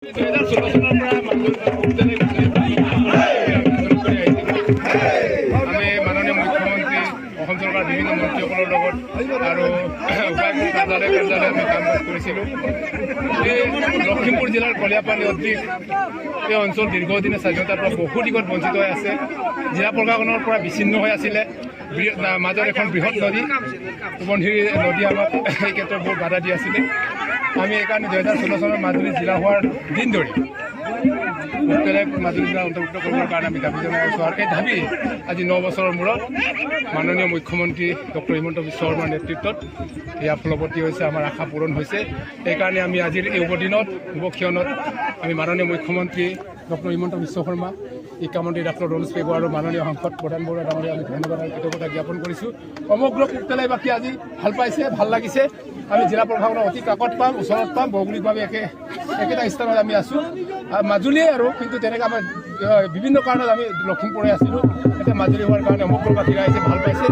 মাননীয় মুখ্যমন্ত্ৰী অসম চৰকাৰ বিভিন্ন মন্ত্ৰীসকলৰ লগত আৰু উপায়ুক্ত কাৰ্যালয়ে আমি কাম কৰিছিলোঁ। এই লখিমপুৰ জিলাৰ কলিয়াপানী অধিক এই অঞ্চল দীৰ্ঘদিনে স্বাধীনতাৰ পৰা বহু দিশত বঞ্চিত হৈ আছে। জিলা প্ৰশাসনৰ পৰা বিচ্ছিন্ন হৈ আছিলে। মাজত এখন বৃহৎ নদী সোৱণশিৰি নদী আমাক এই ক্ষেত্ৰত বহুত বাধা দি আছিলে। আমি এইকাৰণে 2016 চনত মাজুলী জিলা হোৱাৰ দিন ধৰি মাজুলী জিলা অন্তৰ্ভুক্ত কৰিবৰ কাৰণে আমি দাবী জনাই আছোঁ। আৰু এই দাবী আজি 9 বছৰৰ মূৰত মাননীয় মুখ্যমন্ত্ৰী ডক্টৰ হিমন্ত বিশ্ব শৰ্মাৰ নেতৃত্বত ইয়াৰ ফলৱৰ্তী হৈছে। আমাৰ আশা পূৰণ হৈছে। সেইকাৰণে আমি আজিৰ এই শুভদিনত শুভক্ষণত আমি মাননীয় মুখ্যমন্ত্ৰী ডক্টৰ হিমন্ত বিশ্ব শৰ্মা, শিক্ষামন্ত্ৰী ডক্টৰ ৰমেশ পেগু আৰু মাননীয় সাংসদ প্ৰধান বৰুৱা ডাঙৰীয়া আমি ধন্যবাদ আৰু কৃতজ্ঞতা জ্ঞাপন কৰিছোঁ। সমগ্ৰ পুক্তেলাইবাসী আজি ভাল পাইছে, ভাল লাগিছে। আমি জিলা প্ৰশাসনৰ অতি কাকত পাম, ওচৰত পাম। ভৌগোলিকভাৱে একেটা স্থানত আমি আছোঁ, মাজুলীয়ে আৰু কিন্তু তেনেকৈ আমাৰ বিভিন্ন কাৰণত আমি লখিমপুৰে আছিলোঁ। এতিয়া মাজুলী হোৱাৰ কাৰণে সমগ্ৰবাসী ৰাইজে ভাল পাইছে।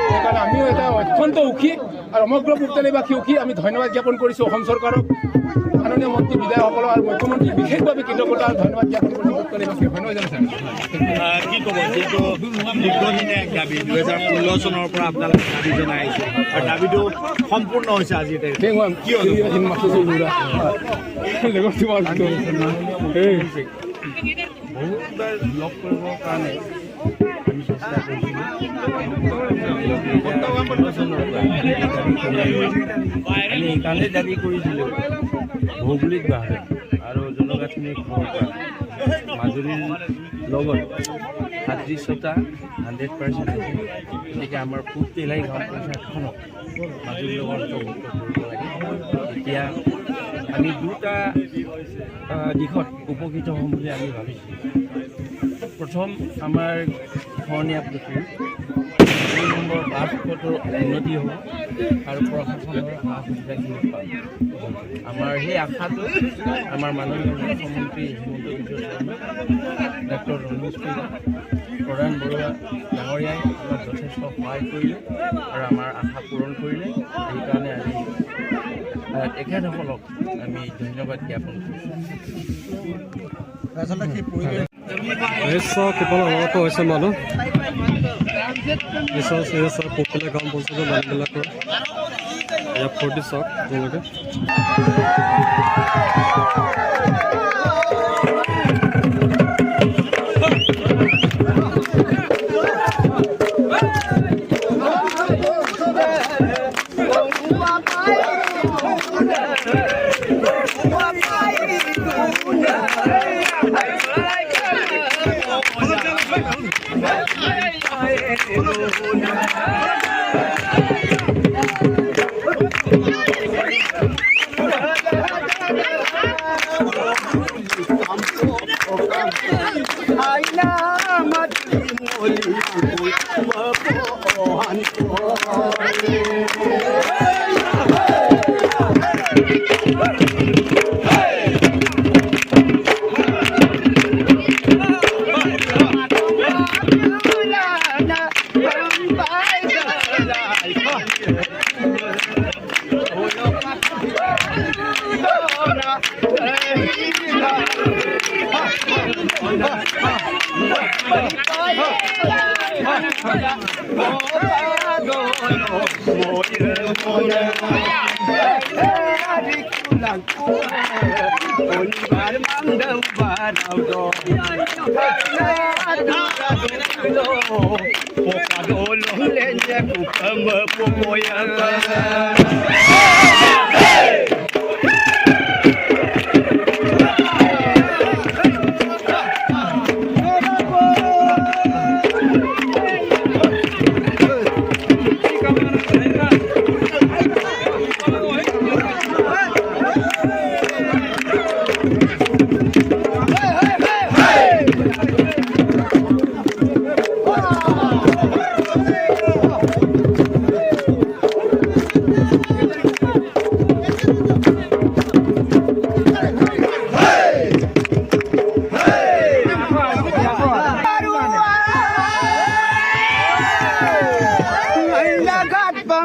সেইকাৰণে আমিও এটা অত্যন্ত সুখী আৰু সমগ্ৰ পুক্তেলাইবাসী সুখী। আমি ধন্যবাদ জ্ঞাপন কৰিছোঁ অসম চৰকাৰক, মাননীয় মন্ত্ৰী বিধায়কসকলক আৰু মুখ্যমন্ত্ৰী বিশেষভাৱে কৃতজ্ঞতা আৰু ধন্যবাদ জ্ঞাপন কৰিছোঁ পুক্তেলাইবাসীক। ধন্যবাদ জনাইছোঁ। কি ক'ব, যিহেতু দীৰ্ঘদিনীয়া এক দাবী 2016 চনৰ পৰা আপোনালোকে দাবী জনাই আহিছে আৰু দাবীটো সম্পূৰ্ণ হৈছে আজি। বহুতবাৰ লগ কৰিবৰ কাৰণে আমি চেষ্টা কৰিছিলোঁ। আমি এইকাৰণে দাবী কৰিছিলোঁ ভৌগোলিকভাৱে আৰু জনগাঁথনিৰ ফালৰ পৰা মাজুলীৰ লগত সাদৃশ্যতা 100% আছে। গতিকে আমাৰ পুক্তেলাই গাঁও পঞ্চায়তখনক মাজুলীৰ লগত অন্তৰ্ভুক্ত কৰিব লাগে। এতিয়া আমি দুটা দিশত উপকৃত হ'ম বুলি আমি ভাবিছোঁ। প্ৰথম আমাৰ খহনীয়া পুখুৰী, 2 নম্বৰ বাটপথৰ উন্নতি হ'ব আৰু প্ৰশাসনৰ সা সুবিধাখিনি পাম। আমাৰ সেই আশাটো আমাৰ মাননীয় মুখ্যমন্ত্ৰী হিমন্ত বিশ্ব শৰ্মা, ডক্টৰ ৰমেশ পেগু, প্ৰধান বৰুৱা ডাঙৰীয়াই আমাক যথেষ্ট সহায় কৰিলে আৰু আমাৰ আশা পূৰণ কৰিলে। সেইকাৰণে আজি তেখেতসকলক আমি ধন্যবাদ জ্ঞাপন কৰিছোঁ। কেৱল অৱগত হৈছে মানুহ পুক্তেলাই গাঁও পঞ্চায়তৰ মানুহবিলাকৰ ইয়াত ফূৰ্তি চাওক তেওঁলোকে।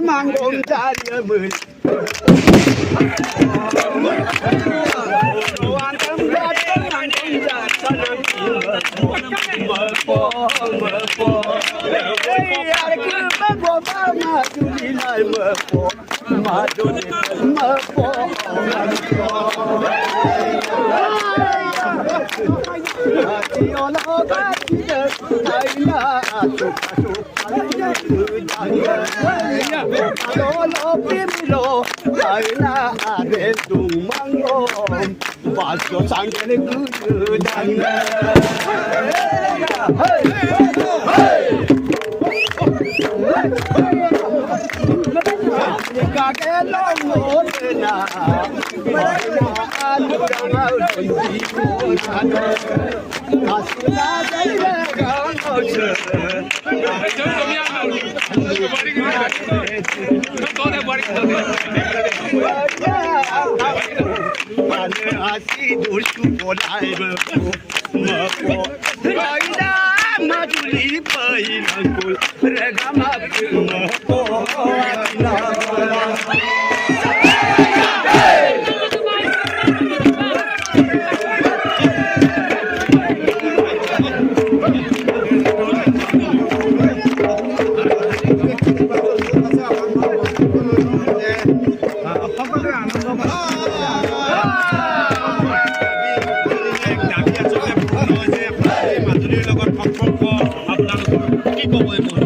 Manggung মাজুলীৰ লগত সম্পৰ্ক আপোনালোকৰ কি ক'ব